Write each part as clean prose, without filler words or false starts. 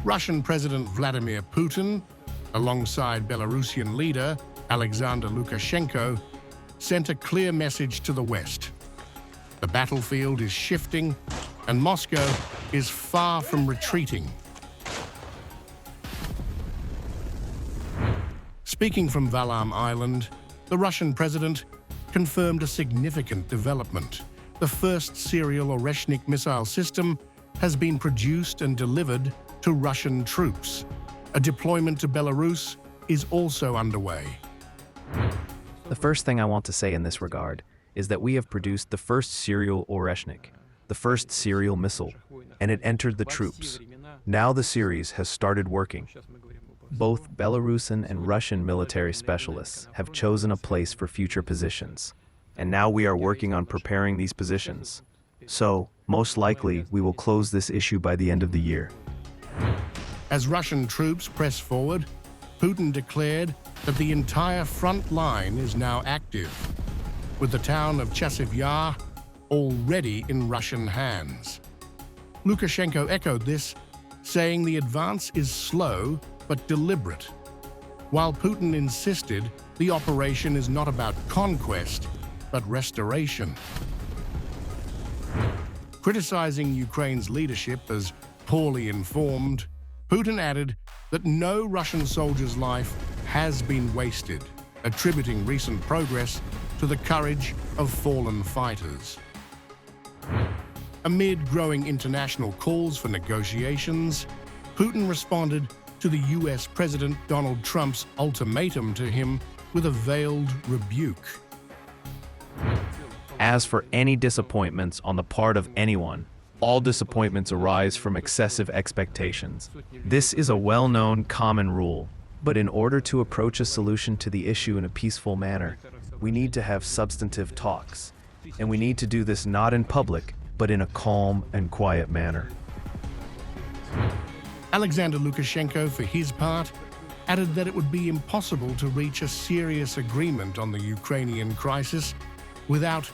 Russian President Vladimir Putin, alongside Belarusian leader Alexander Lukashenko, sent a clear message to the West. The battlefield is shifting, and Moscow is far from retreating. Speaking from Valaam Island, the Russian president confirmed a significant development. The first serial Oreshnik missile system has been produced and delivered to Russian troops. A deployment to Belarus is also underway. The first thing I want to say in this regard is that we have produced the first serial Oreshnik, the first serial missile, and it entered the troops. Now the series has started working. Both Belarusian and Russian military specialists have chosen a place for future positions, and now we are working on preparing these positions. So, most likely, we will close this issue by the end of the year. As Russian troops press forward, Putin declared that the entire front line is now active, with the town of Chasiv Yar already in Russian hands. Lukashenko echoed this, saying the advance is slow but deliberate, while Putin insisted the operation is not about conquest, but restoration. Criticizing Ukraine's leadership as poorly informed, Putin added that no Russian soldier's life has been wasted, attributing recent progress to the courage of fallen fighters. Amid growing international calls for negotiations, Putin responded to the US President Donald Trump's ultimatum to him with a veiled rebuke. As for any disappointments on the part of anyone, all disappointments arise from excessive expectations. This is a well-known common rule, but in order to approach a solution to the issue in a peaceful manner, we need to have substantive talks, and we need to do this not in public, but in a calm and quiet manner. Alexander Lukashenko, for his part, added that it would be impossible to reach a serious agreement on the Ukrainian crisis without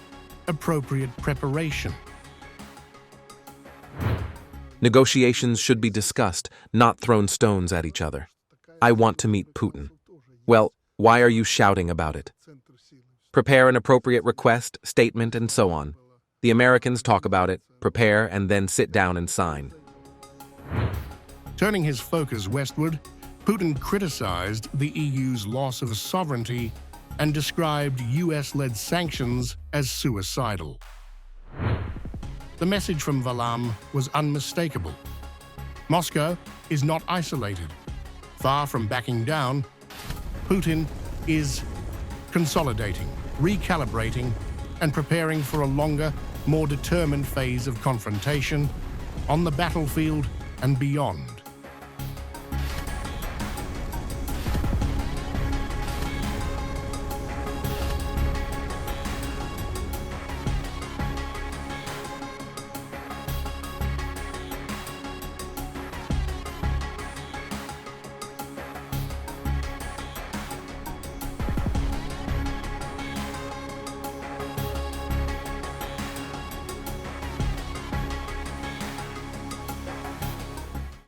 appropriate preparation. Negotiations should be discussed, not thrown stones at each other. I want to meet Putin. Well, why are you shouting about it? Prepare an appropriate request, statement, and so on. The Americans talk about it, prepare, and then sit down and sign. Turning his focus westward, Putin criticized the EU's loss of sovereignty and described US-led sanctions as suicidal. The message from Valaam was unmistakable. Moscow is not isolated. Far from backing down, Putin is consolidating, recalibrating, and preparing for a longer, more determined phase of confrontation on the battlefield and beyond.